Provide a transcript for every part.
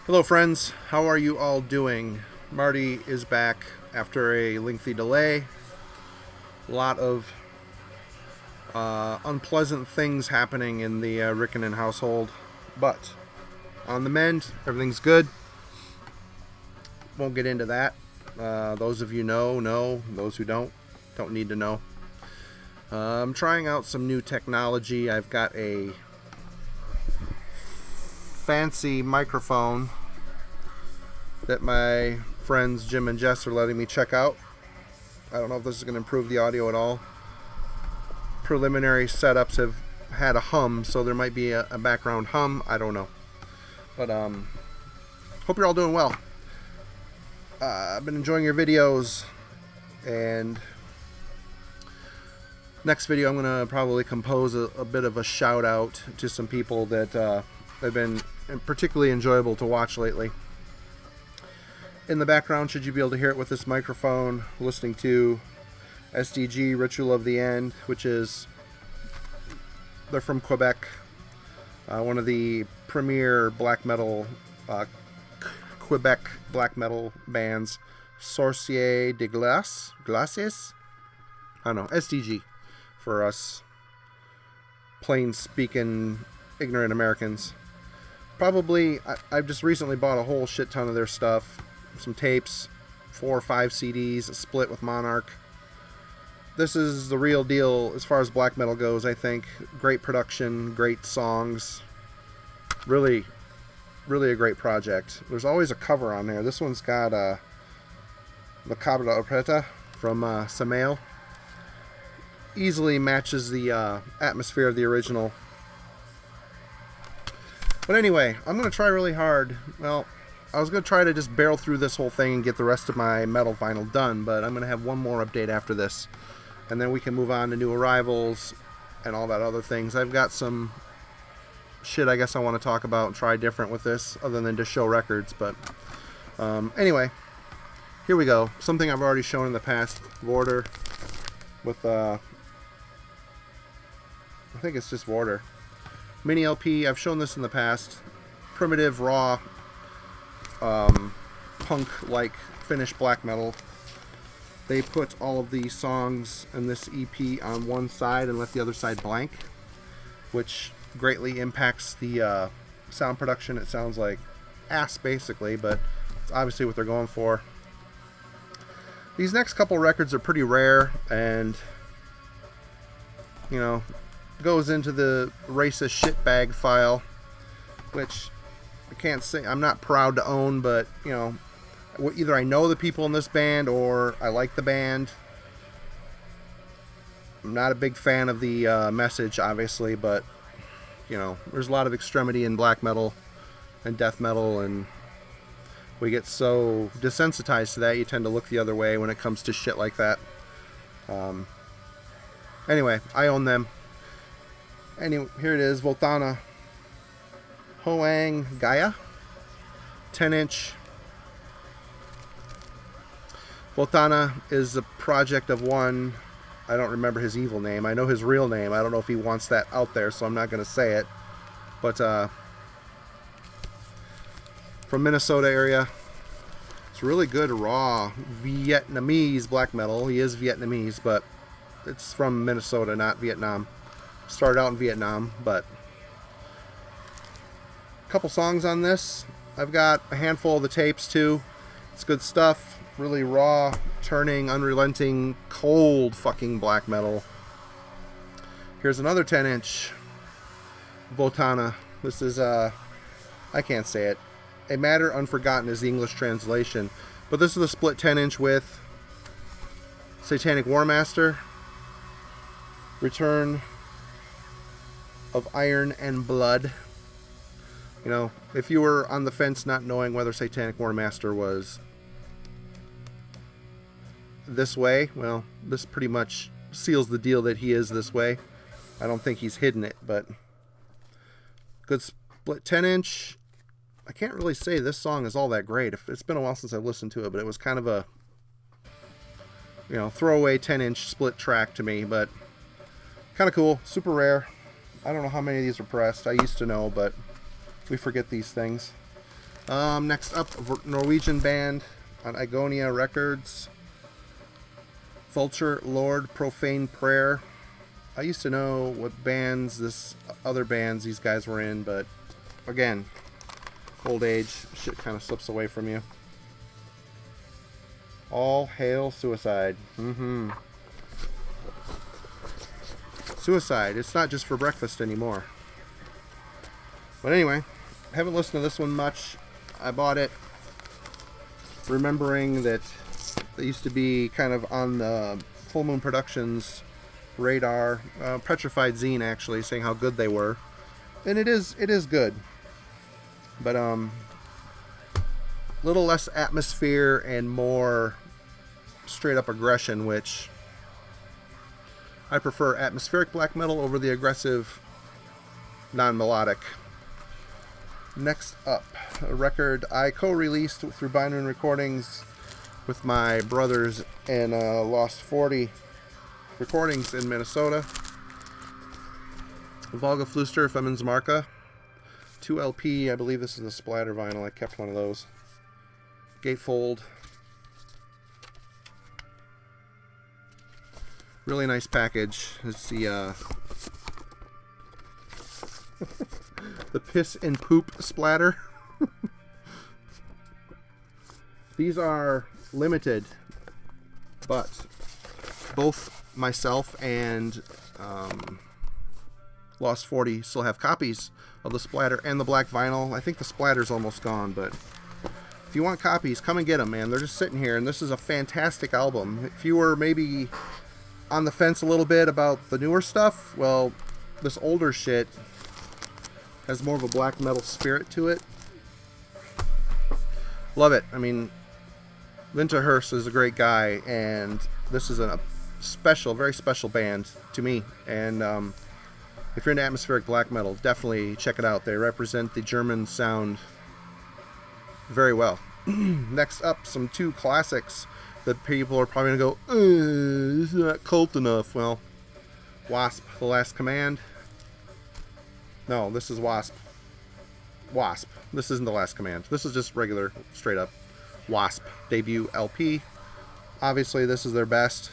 Hello friends, how are you all doing? Marty is back after a lengthy delay. A lot of unpleasant things happening in the Rickinen household, but on the mend, everything's good. Won't get into that. Those of you know. Those who don't need to know. I'm trying out some new technology. I've got a fancy microphone that my friends Jim and Jess are letting me check out. I don't know if this is going to improve the audio at all. Preliminary setups have had a hum, so there might be a background hum. I don't know. But hope you're all doing well. I've been enjoying your videos, and next video I'm going to probably compose a bit of a shout out to some people that have been particularly enjoyable to watch lately. In the background, should you be able to hear it with this microphone, listening to SDG, Ritual of the End, which is, they're from Quebec, one of the premier black metal, Quebec black metal bands, Sorcier de Glaces? I don't know, SDG, for us plain speaking ignorant Americans. Probably, I've just recently bought a whole shit ton of their stuff. Some tapes, 4 or 5 CDs, a split with Monarch. This is the real deal as far as black metal goes, I think. Great production, great songs. Really, really a great project. There's always a cover on there. This one's got Macabre Operetta from Samael. Easily matches the atmosphere of the original. But anyway, I'm going to try really hard. Well, I was going to try to just barrel through this whole thing and get the rest of my metal vinyl done, but I'm going to have one more update after this. And then we can move on to new arrivals and all that other things. I've got some shit I guess I want to talk about and try different with this, other than just show records. But anyway, here we go. Something I've already shown in the past. Vorder with, I think it's just Vorder. Mini LP, I've shown this in the past. Primitive, raw, punk-like Finnish black metal. They put all of the songs in this EP on one side and left the other side blank, which greatly impacts the sound production. It sounds like ass, basically, but it's obviously what they're going for. These next couple records are pretty rare, and, you know, goes into the racist shitbag file, which I can't say I'm not proud to own, but, you know, either I know the people in this band or I like the band. I'm not a big fan of the message, obviously, but, you know, there's a lot of extremity in black metal and death metal, and we get so desensitized to that, you tend to look the other way when it comes to shit like that. Anyway, I own them. Anyway, here it is, Voltana Hoang Gaia, 10-inch. Voltana is a project of one, I don't remember his evil name. I know his real name. I don't know if he wants that out there, so I'm not going to say it. But from Minnesota area. It's really good raw Vietnamese black metal. He is Vietnamese, but it's from Minnesota, not Vietnam. Started out in Vietnam, but a couple songs on this. I've got a handful of the tapes too. It's good stuff. Really raw, turning, unrelenting, cold fucking black metal. Here's another 10-inch Votana. This is I can't say it. A Matter Unforgotten is the English translation, but this is the split 10-inch with Satanic Warmaster, Return of Iron and Blood. You know, if you were on the fence not knowing whether Satanic Warmaster was this way, well, this pretty much seals the deal that he is this way. I don't think he's hidden it, but good split 10-inch. I can't really say this song is all that great. It's been a while since I've listened to it, but it was kind of a, you know, throwaway 10-inch split track to me, but kind of cool. Super rare. I don't know how many of these are pressed. I used to know, but we forget these things. Next up, Norwegian band on Igonia Records. Vulture Lord Profane Prayer. I used to know what bands other bands these guys were in, but again, old age, shit kind of slips away from you. All Hail Suicide. Suicide. It's not just for breakfast anymore. But anyway, I haven't listened to this one much. I bought it remembering that they used to be kind of on the Full Moon Productions radar. Petrified Zine actually saying how good they were. And it is good. But little less atmosphere and more straight up aggression, which I prefer atmospheric black metal over the aggressive non-melodic. Next up, a record I co-released through Binary Recordings with my brothers and Lost 40 Recordings in Minnesota. Volga Fluster Femens Marka 2LP. I believe this is the splatter vinyl. I kept one of those. Gatefold. Really nice package. It's the the piss and poop splatter. These are limited, but both myself and Lost 40 still have copies of the splatter and the black vinyl. I think the splatter's almost gone, but if you want copies, come and get them, man. They're just sitting here, and this is a fantastic album. If you were maybe on the fence a little bit about the newer stuff, well, this older shit has more of a black metal spirit to it. Love it. I mean, Wintersun is a great guy, and this is a special, very special band to me. And if you're into atmospheric black metal, definitely check it out. They represent the German sound very well. Next up, some two classics that people are probably going to go, this is not cult enough. Well, Wasp, The Last Command. No, this is Wasp. Wasp. This isn't The Last Command. This is just regular, straight up Wasp debut LP. Obviously, this is their best.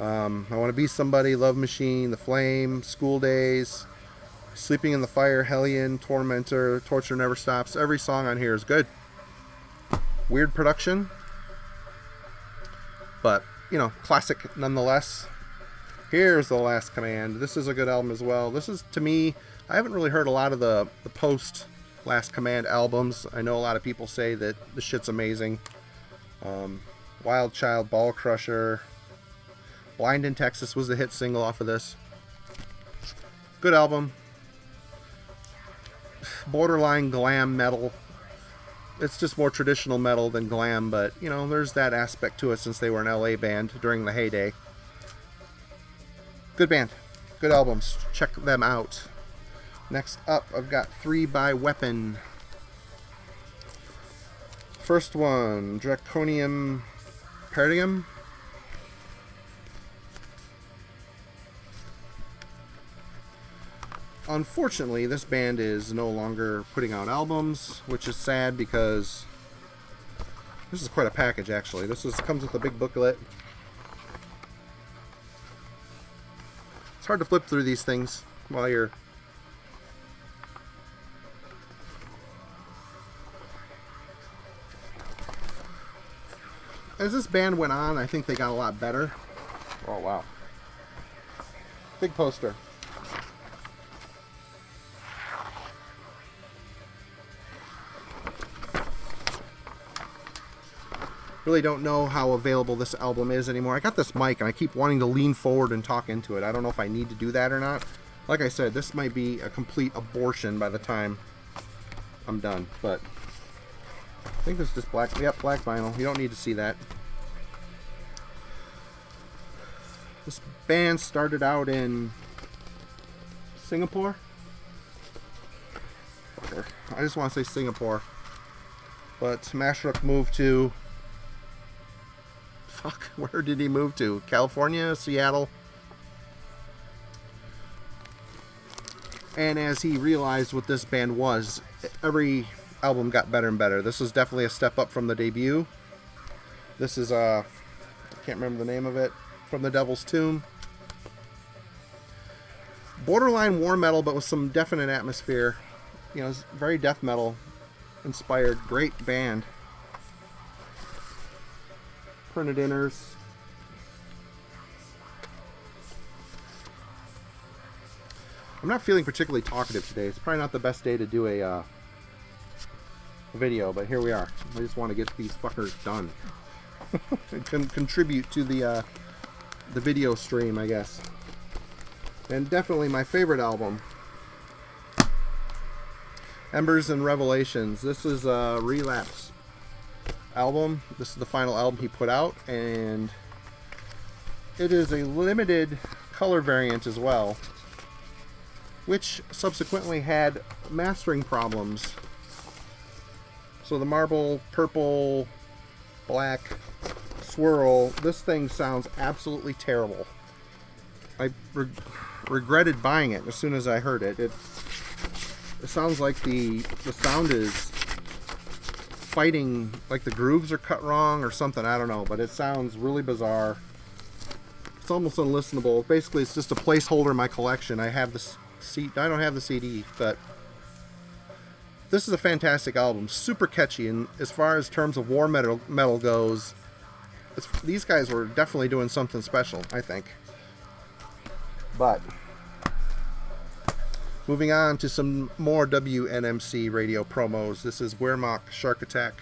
I Want to Be Somebody, Love Machine, The Flame, School Days, Sleeping in the Fire, Hellion, Tormentor, Torture Never Stops. Every song on here is good. Weird production, but, you know, classic nonetheless. Here's The Last Command. This is a good album as well. This is, to me, I haven't really heard a lot of the post Last Command albums. I know a lot of people say that the shit's amazing. Wild Child, Ball Crusher, Blind in Texas was the hit single off of this. Good album. Borderline glam metal. It's just more traditional metal than glam, but, you know, there's that aspect to it since they were an LA band during the heyday. Good band. Good albums. Check them out. Next up, I've got 3 by Weapon. First one, Draconium Paradigm. Unfortunately, this band is no longer putting out albums, which is sad because this is quite a package, actually. Comes with a big booklet. It's hard to flip through these things while you're... As this band went on, I think they got a lot better. Oh, wow. Big poster. Really don't know how available this album is anymore. I got this mic and I keep wanting to lean forward and talk into it. I don't know if I need to do that or not. Like I said, this might be a complete abortion by the time I'm done. But I think this is just black. Yep, black vinyl. You don't need to see that. This band started out in Singapore. I just want to say Singapore. But Mashruk moved to... Fuck, where did he move to? California? Seattle? And as he realized what this band was, every album got better and better. This is definitely a step up from the debut. This is, I can't remember the name of it, From the Devil's Tomb. Borderline war metal, but with some definite atmosphere. You know, it's very death metal inspired. Great band. Printed inners. I'm not feeling particularly talkative today. It's probably not the best day to do a video, but here we are. I just want to get these fuckers done. And contribute to the video stream, I guess. And definitely my favorite album, Embers and Revelations. This is a Relapse album. This is the final album he put out, and it is a limited color variant as well, which subsequently had mastering problems. So the marble, purple, black swirl, this thing sounds absolutely terrible. I regretted buying it as soon as I heard it. It sounds like the sound is fighting, like the grooves are cut wrong or something, I don't know, but it sounds really bizarre. It's almost unlistenable. Basically, it's just a placeholder in my collection. I have this I don't have the CD, but this is a fantastic album. Super catchy, and as far as terms of war metal goes, these guys were definitely doing something special, I think. But moving on to some more WNMC radio promos. This is Wehrmacht Shark Attack.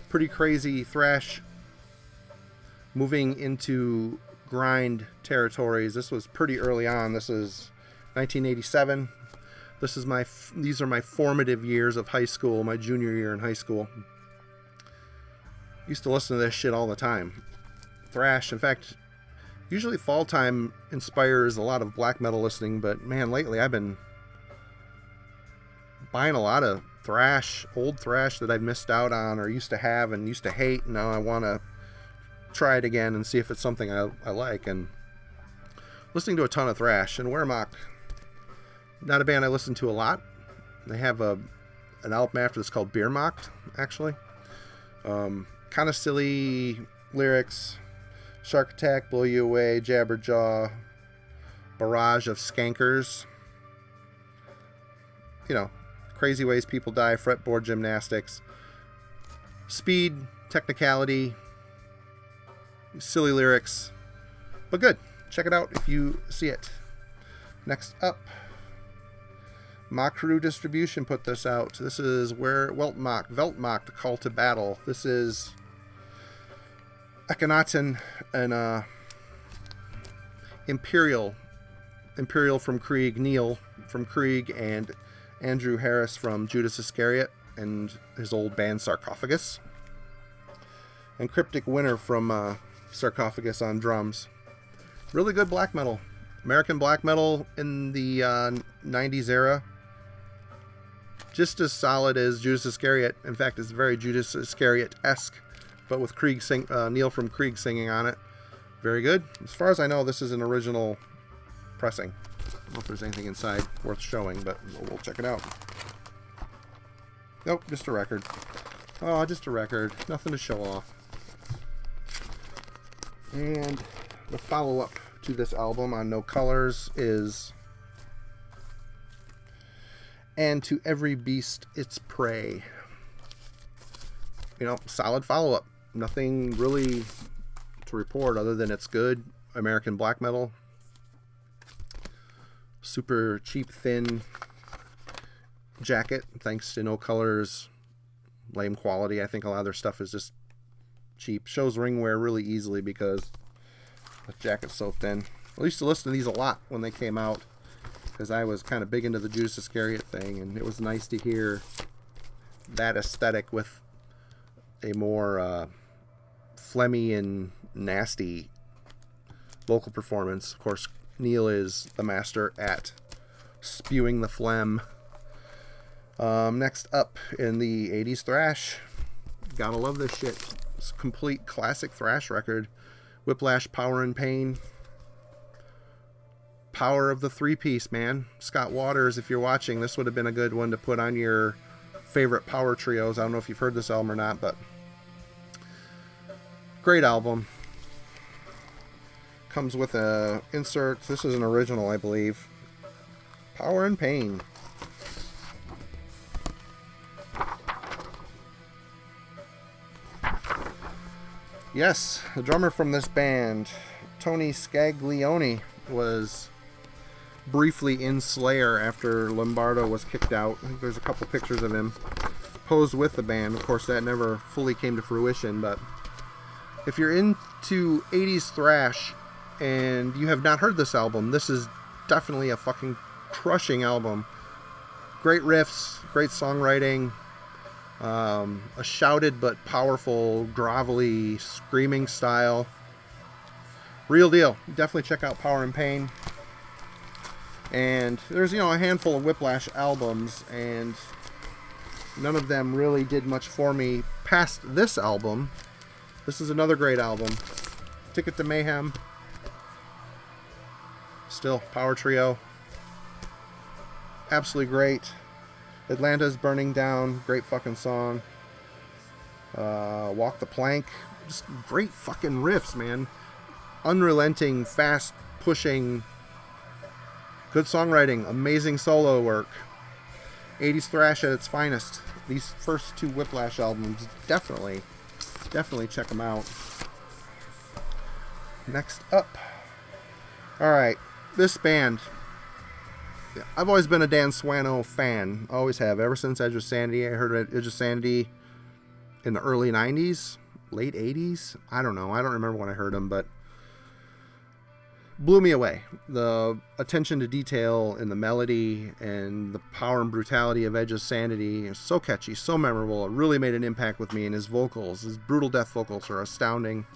Pretty crazy thrash, moving into grind territories. This was pretty early on. This is 1987. These are my formative years of high school, my junior year in high school. Used to listen to this shit all the time. Thrash, in fact, usually fall time inspires a lot of black metal listening, but man, lately I've been buying a lot of thrash, old thrash that I've missed out on or used to have and used to hate. Now I want to try it again and see if it's something I like. And listening to a ton of thrash. And Wehrmacht, not a band I listen to a lot. They have an album after this called Beermacht, actually. Kind of silly lyrics. Shark Attack, Blow You Away, Jabberjaw, Barrage of Skankers. You know, crazy ways people die, fretboard gymnastics. Speed, technicality, silly lyrics. But good. Check it out if you see it. Next up, Makaru Distribution put this out. This is where Weltmacht, The Call to Battle. This is Akhenaten and Imperial from Krieg, Neil from Krieg, and Andrew Harris from Judas Iscariot and his old band Sarcophagus. And Cryptic Winter from Sarcophagus on drums. Really good black metal. American black metal in the 90s era. Just as solid as Judas Iscariot. In fact, it's very Judas Iscariot-esque, but with Krieg Neil from Krieg singing on it. Very good. As far as I know, this is an original pressing. I don't know if there's anything inside worth showing, but we'll check it out. Nope, just a record. Oh, just a record. Nothing to show off. And the follow-up to this album on No Colors is And to Every Beast Its Prey. You know, solid follow-up. Nothing really to report other than it's good American black metal. Super cheap, thin jacket, thanks to No Colors' lame quality. I think a lot of their stuff is just cheap. Shows ring wear really easily because the jacket's so thin. I used to listen to these a lot when they came out because I was kind of big into the Judas Iscariot thing, and it was nice to hear that aesthetic with a more phlegmy and nasty vocal performance. Of course, Neil is the master at spewing the phlegm. Next up in the 80s thrash. Gotta love this shit. It's a complete classic thrash record. Whiplash, Power and Pain. Power of the three-piece, man. Scott Waters, if you're watching, this would have been a good one to put on your favorite power trios. I don't know if you've heard this album or not, but great album. Comes with a insert. This is an original, I believe. Power and Pain. Yes, the drummer from this band, Tony Scaglione, was briefly in Slayer after Lombardo was kicked out. I think there's a couple pictures of him posed with the band. Of course, that never fully came to fruition, but if you're into 80s thrash and you have not heard this album, this is definitely a fucking crushing album. Great riffs, great songwriting, a shouted but powerful, grovelly, screaming style. Real deal. Definitely check out Power and Pain. And there's, a handful of Whiplash albums, and none of them really did much for me past this album. This is another great album. Ticket to Mayhem. Still, power trio. Absolutely great. Atlanta's Burning Down. Great fucking song. Walk the Plank. Just great fucking riffs, man. Unrelenting, fast pushing, good songwriting, amazing solo work. 80s thrash at its finest. These first two Whiplash albums, definitely check them out. Next up. Alright, this band. I've always been a Dan Swano fan. Always have. Ever since Edge of Sanity. I heard Edge of Sanity in the early 90s, late 80s. I don't know. I don't remember when I heard him, but blew me away. The attention to detail in the melody and the power and brutality of Edge of Sanity is so catchy, so memorable. It really made an impact with me. And his vocals, his brutal death vocals are astounding.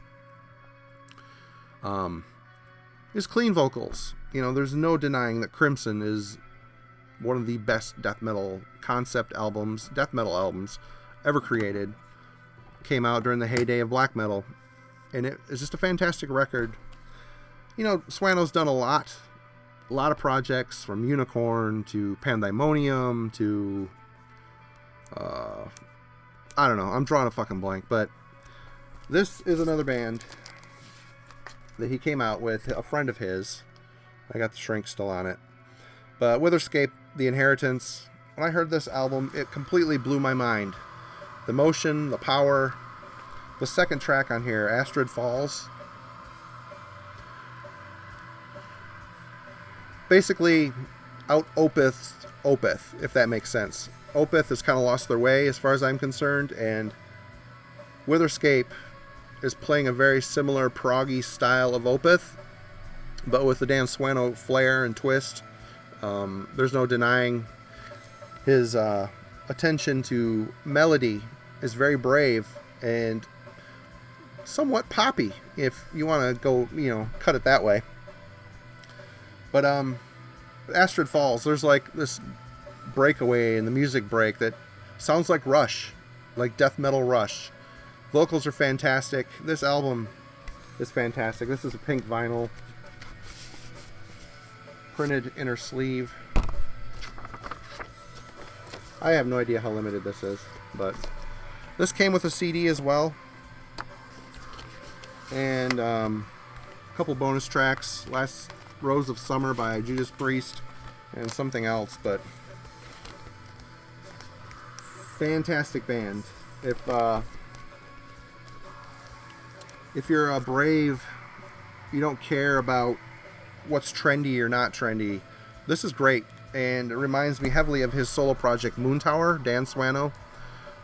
His clean vocals. There's no denying that Crimson is one of the best death metal albums ever created. Came out during the heyday of black metal. And it is just a fantastic record. Swano's done a lot of projects, from Unicorn to Pandemonium to I don't know, I'm drawing a fucking blank, but this is another band that he came out with, a friend of his. I got the shrink still on it, but Whither Escape, The Inheritance. When I heard this album, it completely blew my mind. The motion, the power. The second track on here, Astrid Falls, basically out Opeth, if that makes sense. Opeth has kind of lost their way as far as I'm concerned, and Whither Escape is playing a very similar proggy style of Opeth, but with the Dan Swano flair and twist. There's no denying his attention to melody is very brave and somewhat poppy, if you want to go, cut it that way. But Astrid Falls, there's like this breakaway in the music break that sounds like Rush, like death metal Rush. Vocals are fantastic. This album is fantastic. This is a pink vinyl, printed inner sleeve. I have no idea how limited this is, but this came with a CD as well, and a couple bonus tracks. Last Rose of Summer by Judas Priest and something else, but fantastic band. If you're a brave, you don't care about what's trendy or not trendy, this is great. And it reminds me heavily of his solo project Moontower, Dan Swano.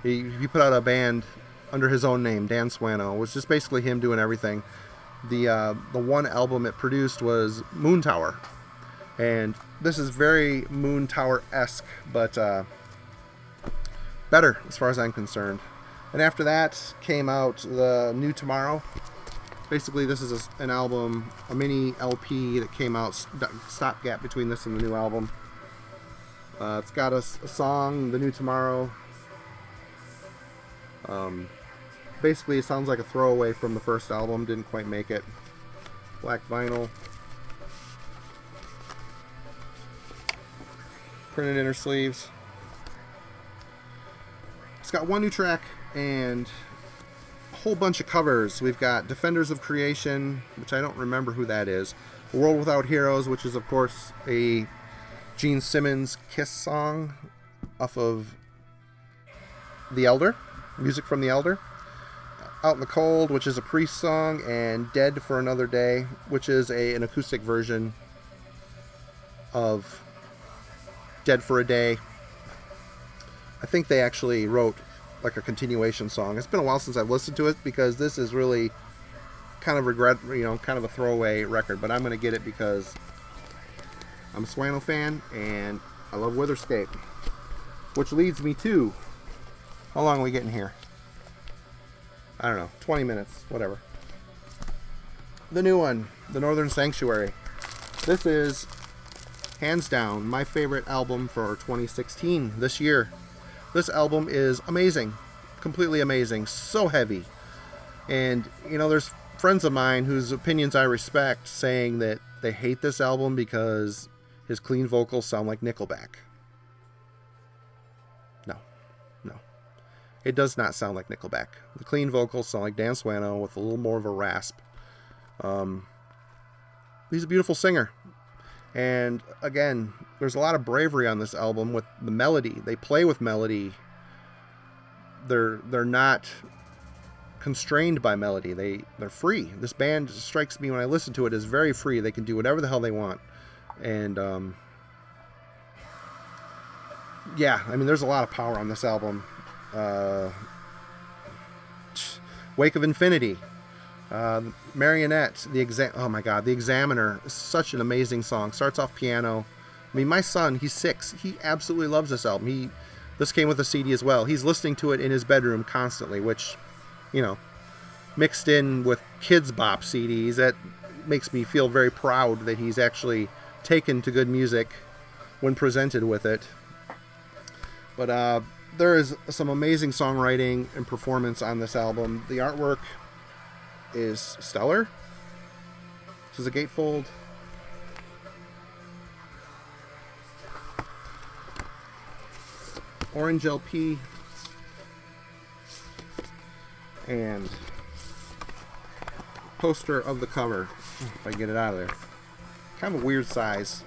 He put out a band under his own name, Dan Swano. It was just basically him doing everything. The one album it produced was Moontower, and this is very Moontower-esque, but better as far as I'm concerned. And after that came out the New Tomorrow. Basically, this is an album, a mini LP that came out, stopgap between this and the new album. It's got a song, The New Tomorrow. Basically, it sounds like a throwaway from the first album. Didn't quite make it. Black vinyl. Printed inner sleeves. It's got one new track and a whole bunch of covers. We've got Defenders of Creation, which I don't remember who that is. A World Without Heroes, which is, of course, a Gene Simmons Kiss song off of The Elder, music from The Elder. Out in the Cold, which is a Priest song, and Dead for Another Day, which is an acoustic version of Dead for a Day. I think they actually wrote like a continuation song. It's been a while since I've listened to it because this is really kind of kind of a throwaway record, but I'm going to get it because I'm a Swano fan and I love Whither Escape. Which leads me to, how long are we getting here? I don't know, 20 minutes, whatever. The new one, The Northern Sanctuary. This is, hands down, my favorite album for 2016, this year. This album is amazing, completely amazing, so heavy. And, you know, there's friends of mine whose opinions I respect saying that they hate this album because his clean vocals sound like Nickelback. No. It does not sound like Nickelback. The clean vocals sound like Dan Swano with a little more of a rasp. He's a beautiful singer. And again, there's a lot of bravery on this album with the melody. They play with melody. They're not constrained by melody. They're free. This band strikes me when I listen to it as very free. They can do whatever the hell they want. And yeah, I mean, there's a lot of power on this album. Wake of Infinity, Marionette, oh my god, The Examiner is such an amazing song. Starts off piano. I mean, my son, he's 6. He absolutely loves this album. This came with a CD as well. He's listening to it in his bedroom constantly, which, you know, mixed in with Kids Bop CDs, that makes me feel very proud that he's actually taken to good music when presented with it. But there is some amazing songwriting and performance on this album. The artwork is stellar. This is a gatefold. Orange LP. And poster of the cover. If I get it out of there. Kind of a weird size.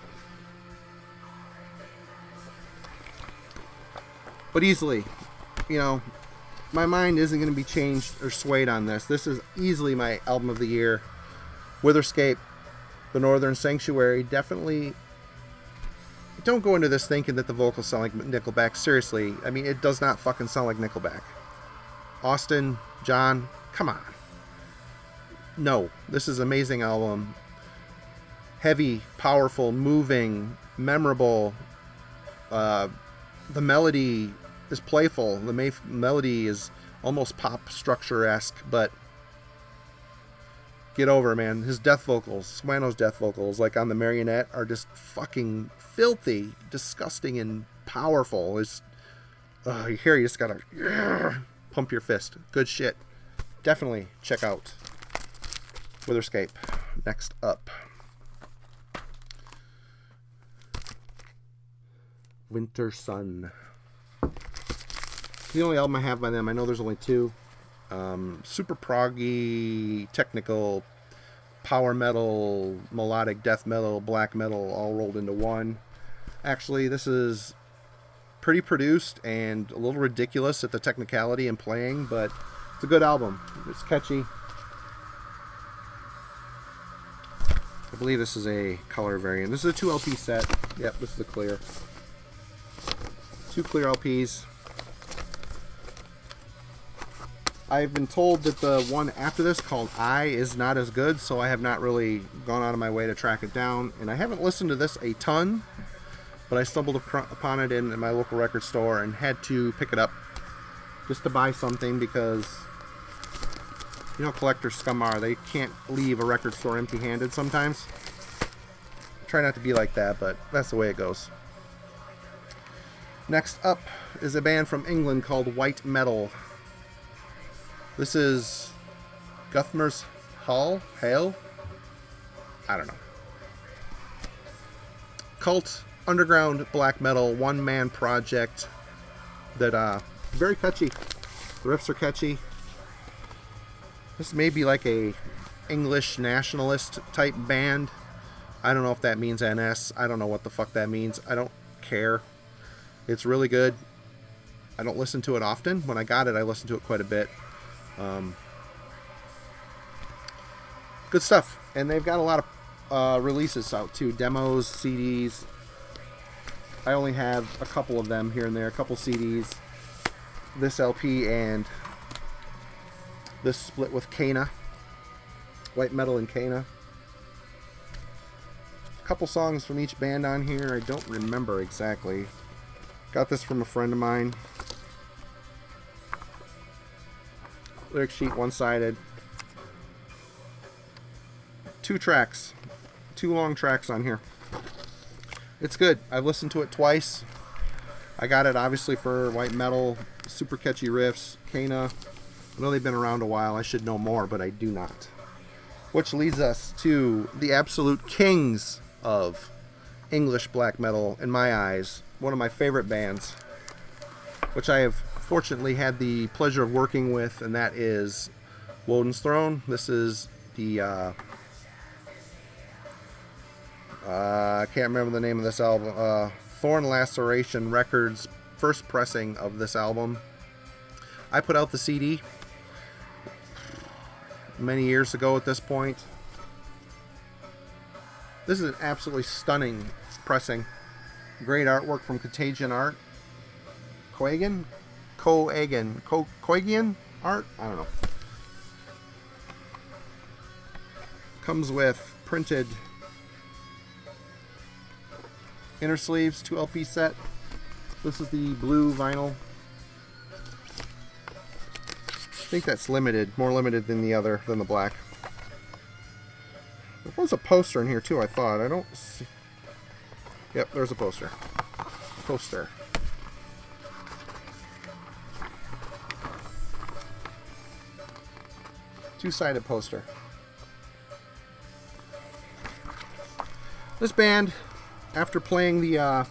But easily, you know, my mind isn't going to be changed or swayed on this. This is easily my album of the year. Whither Escape, The Northern Sanctuary. Definitely don't go into this thinking that the vocals sound like Nickelback. Seriously, I mean, it does not fucking sound like Nickelback. Austin, John, come on. No, this is an amazing album. Heavy, powerful, moving, memorable. The melody is playful. The melody is almost pop structure-esque, but get over it, man. His death vocals, Swano's death vocals, like on the Marionette, are just fucking filthy, disgusting, and powerful. It's, you hear, you just gotta pump your fist. Good shit. Definitely check out Whither Escape. Next up, Wintersun. The only album I have by them. I know there's only 2. Super proggy, technical, power metal, melodic death metal, black metal, all rolled into one. Actually, this is pretty produced and a little ridiculous at the technicality and playing, but it's a good album. It's catchy. I believe this is a color variant. This is a 2 LP set. Yep, this is a clear. 2 clear LPs. I've been told that the one after this, called I, is not as good, so I have not really gone out of my way to track it down. And I haven't listened to this a ton, but I stumbled upon it in my local record store and had to pick it up just to buy something because, you know, collectors scum are. They can't leave a record store empty-handed sometimes. Try not to be like that, but that's the way it goes. Next up is a band from England called White Metal. This is Guthmur's Hail? I don't know. Cult, underground black metal, one-man project that Very catchy. The riffs are catchy. This may be like a English nationalist type band. I don't know if that means NS. I don't know what the fuck that means. I don't care. It's really good. I don't listen to it often. When I got it, I listened to it quite a bit. Good stuff. And they've got a lot of releases out too. Demos, CDs. I only have a couple of them here and there. A couple CDs. This LP and this split with Cana. White Metal and Cana. A couple songs from each band on here. I don't remember exactly. Got this from a friend of mine. Lyric sheet, one-sided. 2 tracks. 2 long tracks on here. It's good. I've listened to it twice. I got it obviously for White Metal. Super catchy riffs. Cana. I know they've been around a while. I should know more, but I do not. Which leads us to the absolute kings of English black metal, in my eyes. One of my favorite bands, which I have fortunately had the pleasure of working with, and that is Waldens Throne. This is the I can't remember the name of this album. Thorn Laceration Records first pressing of this album. I put out the CD many years ago at this point. This is an absolutely stunning pressing. Great artwork from Contagion Art. Coagian art? I don't know. Comes with printed inner sleeves, 2 LP set. This is the blue vinyl. I think that's limited, more limited than the black. There was a poster in here too, I thought. I don't see. Yep, there's a poster. Poster. Two-sided poster. This band, after playing the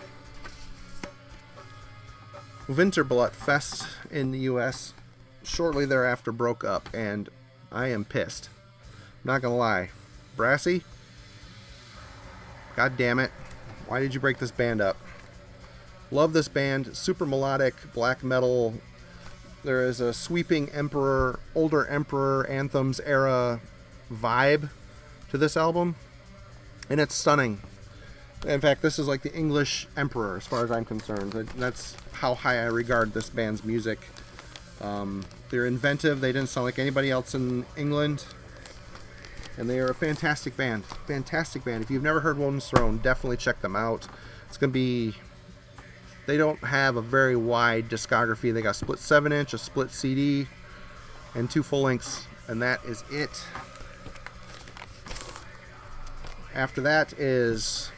Wintersun Fest in the US, shortly thereafter broke up, and I am pissed. Not gonna lie. Brassy? God damn it. Why did you break this band up? Love this band. Super melodic black metal. There is a sweeping older Emperor Anthems era vibe to this album, and it's stunning. In fact, this is like the English Emperor as far as I'm concerned. That's how high I regard this band's music. They're inventive. They didn't sound like anybody else in England. And they are a fantastic band. Fantastic band. If you've never heard Waldens Throne, definitely check them out. It's going to be... They don't have a very wide discography. They got a split 7-inch, a split CD, and 2 full lengths. And that is it. After that is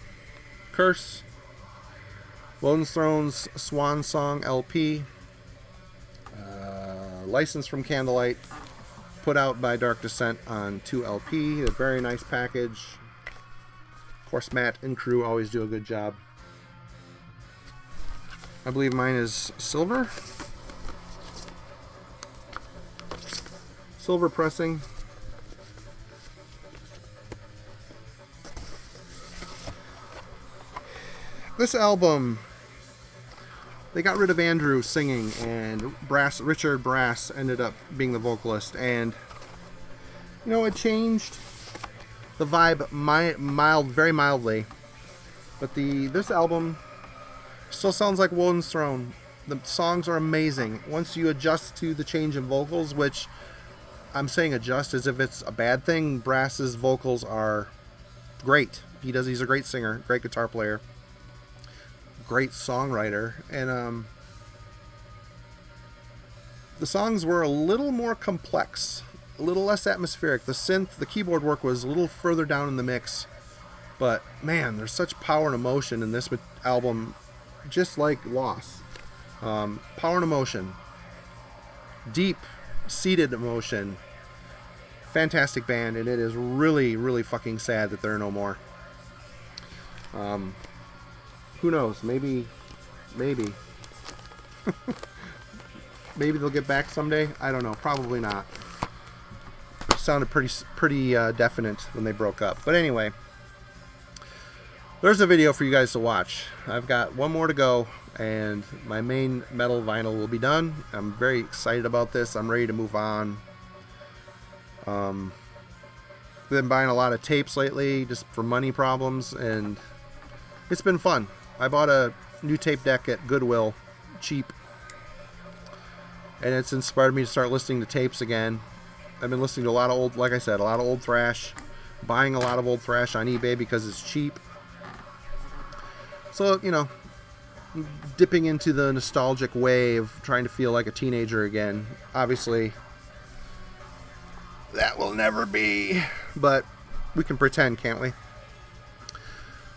Curse. Waldens Throne's Swan Song LP. Licensed from Candlelight. Put out by Dark Descent on 2 LP. A very nice package. Of course, Matt and crew always do a good job. I believe mine is silver. Silver pressing. This album, they got rid of Andrew singing, and Richard Brass ended up being the vocalist, and you know, it changed the vibe very mildly. But this album still sounds like Waldens Throne. The songs are amazing. Once you adjust to the change in vocals, which I'm saying adjust as if it's a bad thing, Brass's vocals are great. He's a great singer, great guitar player, great songwriter, and the songs were a little more complex, a little less atmospheric. The synth, the keyboard work was a little further down in the mix, but man, there's such power and emotion in this album, just like Wasp. Power and emotion, deep seated emotion. Fantastic band, and it is really, really fucking sad that they're no more. Who knows? Maybe maybe they'll get back someday. I don't know. Probably not. It sounded pretty definite when they broke up. But anyway, there's a video for you guys to watch. I've got one more to go, and my main metal vinyl will be done. I'm very excited about this. I'm ready to move on. Been buying a lot of tapes lately just for money problems, and it's been fun. I bought a new tape deck at Goodwill, cheap, and it's inspired me to start listening to tapes again. I've been listening to a lot of old, like I said, a lot of old thrash, buying a lot of old thrash on eBay because it's cheap. So, you know, dipping into the nostalgic wave, trying to feel like a teenager again. Obviously, that will never be, but we can pretend, can't we?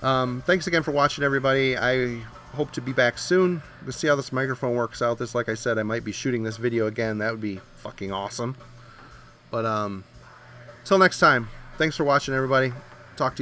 Thanks again for watching, everybody. I hope to be back soon. We'll see how this microphone works out. This, like I said, I might be shooting this video again. That would be fucking awesome. But till next time, thanks for watching, everybody. Talk to you